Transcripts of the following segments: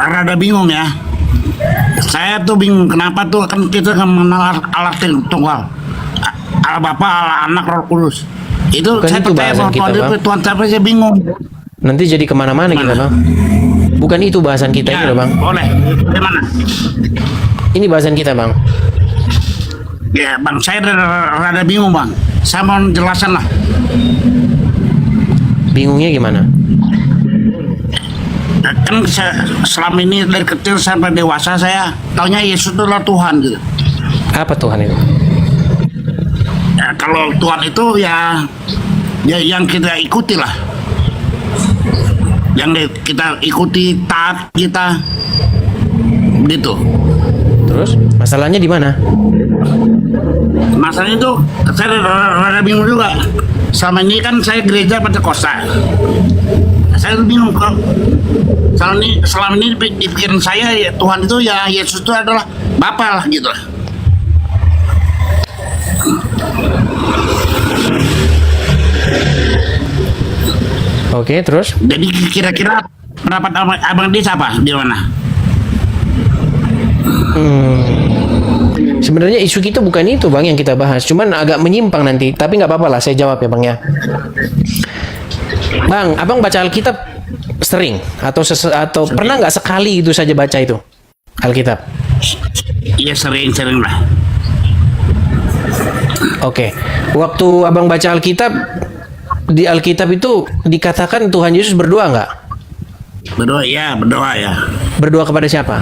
rada bingung ya. Saya tuh bingung kenapa tuh kan kita kan mengenal Allah Tunggal, Allah Bapa, Allah Anak, Roh Kudus. Itu Bukan saya itu percaya bahasan bahwa kita, Tuhan itu Bang. Tuhan, tapi saya bingung. Nanti jadi kemana-mana kita, Bang. Bukan itu bahasan kita ini Ya, loh, Bang. boleh. Gimana? Ini bahasan kita, Bang. Ya, Bang, saya rada bingung, Bang. Saya mau jelasan lah. Bingungnya gimana? Kan saya, selama ini dari kecil sampai dewasa saya taunya Yesus itu adalah Tuhan gitu. Apa Tuhan itu? Ya, kalau Tuhan itu ya yang kita ikuti lah, yang kita ikuti, taat kita gitu. Terus masalahnya di mana? Masalahnya itu saya rada bingung juga. Selama ini kan saya gereja Pentakosta. Saya tuh bingung kok. Selama ini di pikiran saya ya, Tuhan itu ya Yesus itu adalah Bapa lah gitu. Oke, terus? Jadi kira-kira pendapat abang dia siapa di mana? Sebenarnya isu kita bukan itu, Bang, yang kita bahas. Cuman agak menyimpang nanti. Tapi nggak apa-apa lah, saya jawab ya, Bang ya. Bang, abang baca Alkitab sering atau pernah nggak sekali itu saja baca itu Alkitab? Iya sering-sering lah. Oke, waktu abang baca Alkitab, di Alkitab itu dikatakan Tuhan Yesus berdoa nggak? Berdoa ya. Berdoa kepada siapa?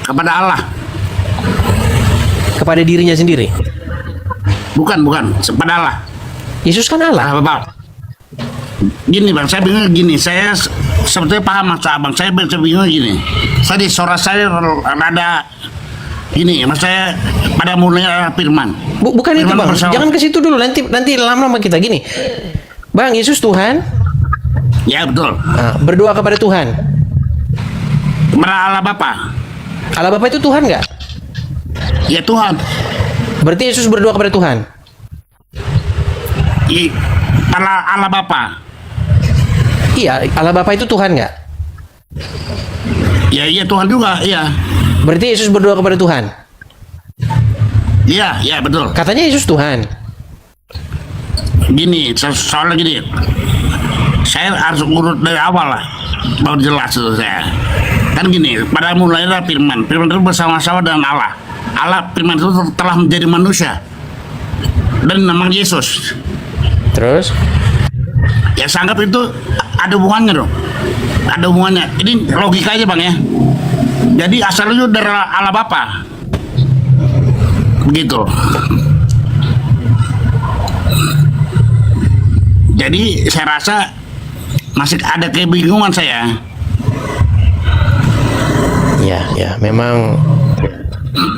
Kepada Allah. Kepada dirinya sendiri. Bukan, kepada Allah. Yesus kan Allah. Bapak. Gini Bang, saya bingung gini. Saya sebetulnya paham maksud abang. Saya bingung gini. Tadi suara saya rada gini. Maksud saya pada mulanya firman. Bukan itu, Firman Bang. bersama. Jangan ke situ dulu. Nanti lama-lama kita gini. Bang, Yesus Tuhan. Ya betul. Nah, berdoa kepada Tuhan. Kepada Allah Bapa. Allah Bapa itu Tuhan nggak? Ya Tuhan. Berarti Yesus berdoa kepada Tuhan. Allah Bapa. Iya, Allah Bapa itu Tuhan nggak? Ya iya Tuhan juga. Iya. Berarti Yesus berdoa kepada Tuhan. Iya betul. Katanya Yesus Tuhan. Gini, soalnya gini. Saya harus urut dari awal lah. Baru jelas itu saya. Kan gini, pada mulanya firman. Firman itu bersama-sama dengan Allah. Allah firman itu telah menjadi manusia. Dan namanya Yesus. Terus? Ya saya anggap itu ada hubungannya dong. Ada hubungannya. Ini logika aja Bang ya. Jadi asalnya itu dari Allah Bapa. Begitu. Jadi saya rasa masih ada kebingungan saya. Ya, memang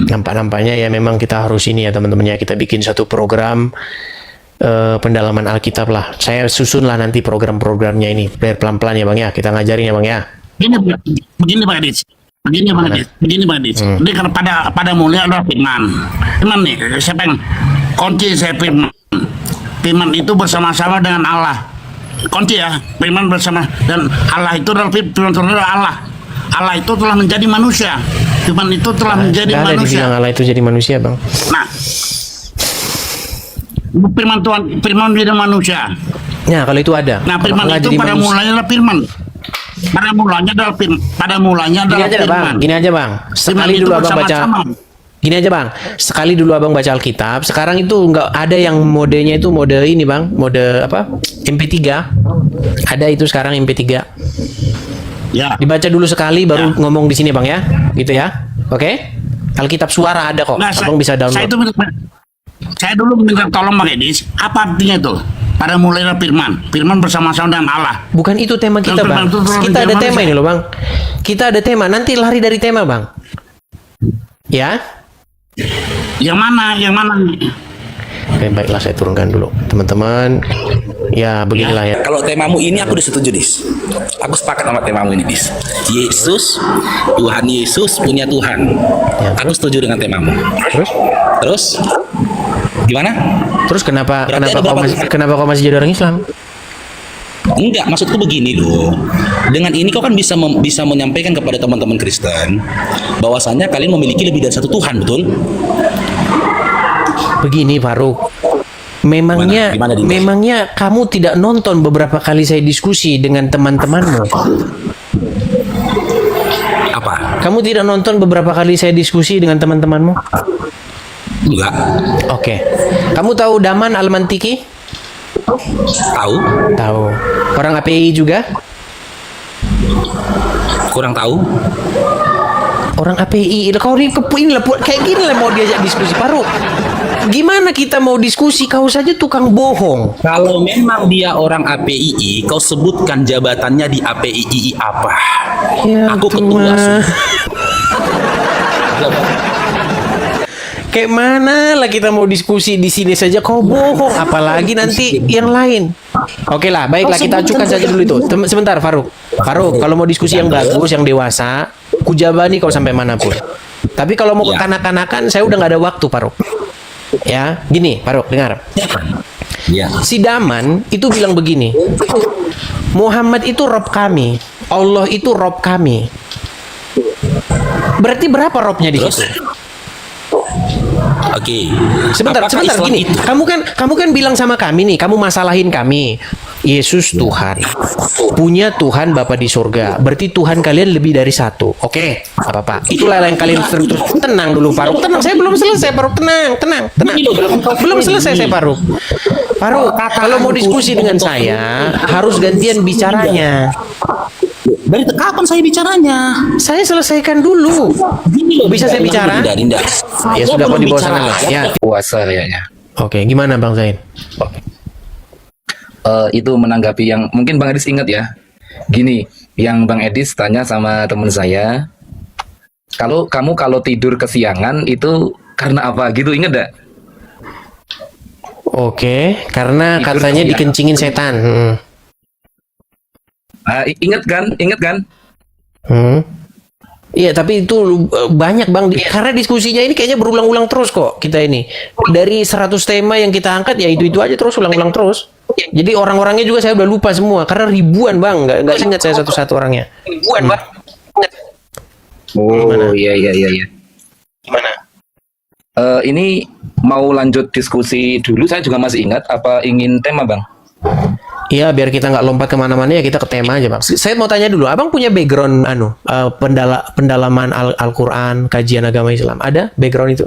nampaknya ya memang kita harus ini ya teman-teman ya, kita bikin satu program pendalaman Alkitab lah. Saya susun lah nanti program-programnya ini biar pelan-pelan ya Bang ya, kita ngajarin ya Bang ya. Begini Pak Adit. Begini Pak Adit. Jadi karena pada mulanya adalah firman. Firman nih, siapa yang kunci saya firman. Firman itu bersama-sama dengan Allah. Kunci ya, firman bersama dan Allah itu adalah firman Allah. Allah itu telah menjadi manusia. Firman itu telah menjadi Nggak ada manusia. dibilang Allah itu jadi manusia Bang. Nah, firman Tuhan, firman menjadi manusia. Ya kalau itu ada. Nah, Kalau firman Allah itu jadi pada manusia. mulanya adalah firman. Pada mulanya adalah firman. Pada mulanya Gini adalah aja dah, Bang. firman. Gini aja Bang. Sekali Firman dulu itu Abang baca. bersama-sama. Gini aja Bang. Sekali dulu Abang baca Alkitab. Sekarang itu nggak ada yang modenya itu mode ini Bang. Mode apa? MP3. Ada itu sekarang MP3. Ya. Dibaca dulu sekali baru Ya. ngomong di sini Bang ya. Gitu ya. Oke? Alkitab suara ada kok. Nah, Abang bisa download. Saya dulu minta tolong Bang Edis. Apa artinya itu? Pada mulanya firman. Firman bersama-sama dengan Allah. Bukan itu tema kita Dan Bang. firman itu telah Kita ada menjadi tema manusia. ini loh Bang. Kita ada tema. Nanti lari dari tema Bang. Ya. Yang mana? Yang mana? Oke, baiklah saya turunkan dulu. Teman-teman, ya beginilah ya. Kalau temamu ini aku udah setuju, Dis. Aku sepakat sama temamu ini, Dis. Yesus, Tuhan Yesus punya Tuhan. Ya. Aku setuju dengan temamu. Terus? Gimana? Terus kenapa Berarti ada berapa- kau masih jadi orang Islam? Enggak, maksudku begini loh. Dengan ini kau kan bisa menyampaikan kepada teman-teman Kristen bahwasanya kalian memiliki lebih dari satu Tuhan, betul? Begini Faruk, memangnya Gimana, Dinda? memangnya kamu tidak nonton beberapa kali saya diskusi dengan teman-temanmu? Apa? Kamu tidak nonton beberapa kali saya diskusi dengan teman-temanmu? Enggak. Oke. Kamu tahu Daman Al-Mantiki? Tahu? Tahu. Orang API juga? Kurang tahu? Orang API. Kau ini kayak gini lah mau diajak diskusi. Faruk, gimana kita mau diskusi? Kau saja tukang bohong. Kalau memang dia orang APII, kau sebutkan jabatannya di APII apa? Ya Aku ketua. Tuhan. Kayak mana lah kita mau diskusi di sini saja kau bohong, apalagi nanti yang lain. Oke lah, baiklah kita ajukan saja dulu itu. Sebentar Faruk. Faruk, kalau mau diskusi yang bagus, yang dewasa, kujabani kau sampai manapun. Tapi kalau mau Ya. kekanak-kanakan, saya udah nggak ada waktu Faruk. Ya, gini Faruk, dengar. Ya. Si Daman itu bilang begini, Muhammad itu Rob kami, Allah itu Rob kami. Berarti berapa Robnya di Terus? situ? Oke. Sebentar, Apakah sebentar Islam gini. itu- Kamu kan bilang sama kami nih, kamu masalahin kami. Yesus Tuhan. Punya Tuhan Bapa di surga. Berarti Tuhan kalian lebih dari satu. Oke, apa-apa. Itulah yang kalian terus tenang dulu Faruk. Tenang, saya belum selesai Faruk. Tenang. Belum selesai saya Faruk. Faruk, kalau mau diskusi dengan saya harus gantian bicaranya. Dari kapan saya bicaranya? Saya selesaikan dulu. Bisa saya bicara? Dinda. Ya sudah, kau di bawah sana lah. Ya. Puasa kayaknya. Oke, gimana Bang Zain? Itu menanggapi yang mungkin Bang Edis ingat ya. Gini, yang Bang Edis tanya sama teman saya, kalau tidur kesiangan itu karena apa gitu, ingat gak? Oke, karena Tidur katanya kesiangan. dikencingin setan. Ingat kan? Iya, tapi itu banyak Bang. Karena diskusinya ini kayaknya berulang-ulang terus kok kita ini. Dari 100 tema yang kita angkat ya itu aja terus ulang-ulang terus. Jadi orang-orangnya juga saya udah lupa semua karena ribuan Bang, nggak ingat saya satu-satu orangnya. Ribuan Bang. Oh iya. Gimana? Ini mau lanjut diskusi dulu, saya juga masih ingat. Apa ingin tema Bang? Iya, biar kita nggak lompat kemana-mana ya kita ke tema aja Bang. Saya mau tanya dulu, Abang punya background pendalaman Al-Quran, kajian agama Islam, ada background itu?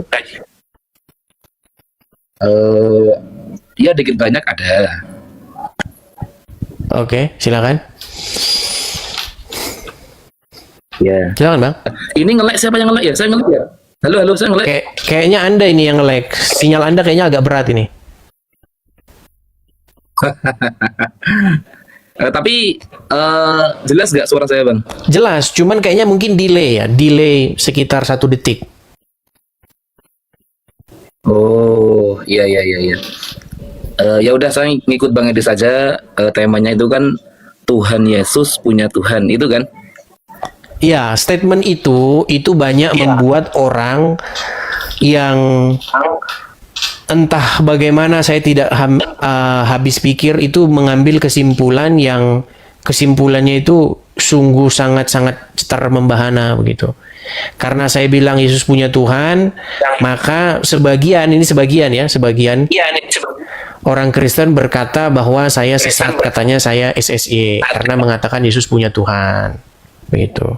Ya dikit banyak ada. Oke, silakan. Ya. Silakan Bang. Ini nge-lag, siapa yang nge-lag ya? Saya nge-lag ya. Halo, saya nge-lag. Kayaknya Anda ini yang nge-lag. Sinyal Anda kayaknya agak berat ini. Tapi jelas gak suara saya Bang? Jelas, cuman kayaknya mungkin delay ya. Delay sekitar 1 detik. Oh, iya. Ya udah, saya ngikut Bang Edi saja. Temanya itu kan Tuhan Yesus punya Tuhan, itu kan? Ya, statement itu banyak membuat orang yang entah bagaimana saya tidak habis pikir itu mengambil kesimpulan yang kesimpulannya itu sungguh sangat-sangat membahana begitu. Karena saya bilang Yesus punya Tuhan, maka sebagian orang Kristen berkata bahwa saya sesat, katanya saya SSY karena mengatakan Yesus punya Tuhan. Begitu.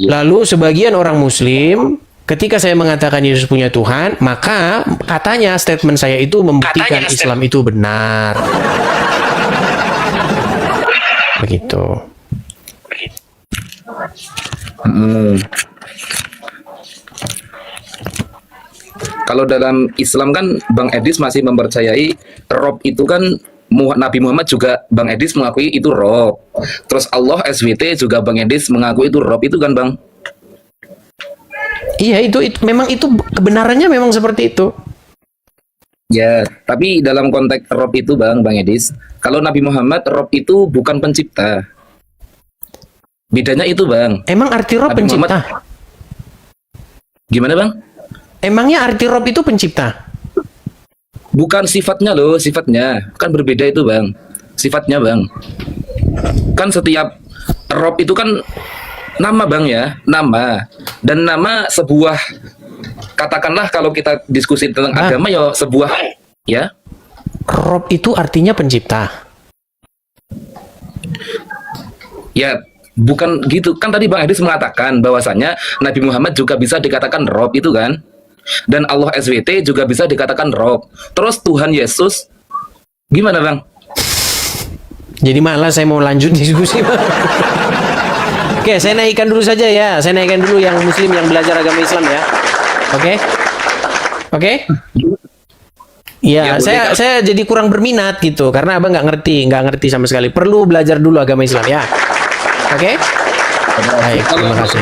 Lalu sebagian orang Muslim ketika saya mengatakan Yesus punya Tuhan, maka katanya statement saya itu membuktikan Islam itu benar. Begitu. Kalau dalam Islam kan Bang Edis masih mempercayai Rob itu kan Nabi Muhammad juga Bang Edis mengakui itu Rob. Terus Allah SWT juga Bang Edis mengakui itu Rob, itu kan Bang? Iya, itu memang itu kebenarannya memang seperti itu. Ya, tapi dalam konteks Rob itu Bang Edis, kalau Nabi Muhammad Rob itu bukan pencipta. Bedanya itu Bang. Emang arti Rob Nabi pencipta? Gimana Bang? Emangnya arti Rob itu pencipta? Bukan sifatnya loh, sifatnya kan berbeda itu Bang. sifatnya bang. Kan setiap Rob itu kan nama bang ya, nama. Dan nama sebuah, katakanlah kalau kita diskusi tentang agama ya sebuah, ya. Rob itu artinya pencipta. Ya bukan gitu, kan tadi Bang Edis mengatakan bahwasanya Nabi Muhammad juga bisa dikatakan Rob itu kan. Dan Allah SWT juga bisa dikatakan Rob. Terus Tuhan Yesus gimana bang? Jadi malah saya mau lanjut diskusi. Oke, saya naikkan dulu saja ya. Saya naikkan dulu yang Muslim yang belajar agama Islam ya. Oke, oke. Ya, Ya, saya jadi kurang berminat gitu karena abang nggak ngerti sama sekali. Perlu belajar dulu agama Islam ya. Oke. Baik, terima kasih.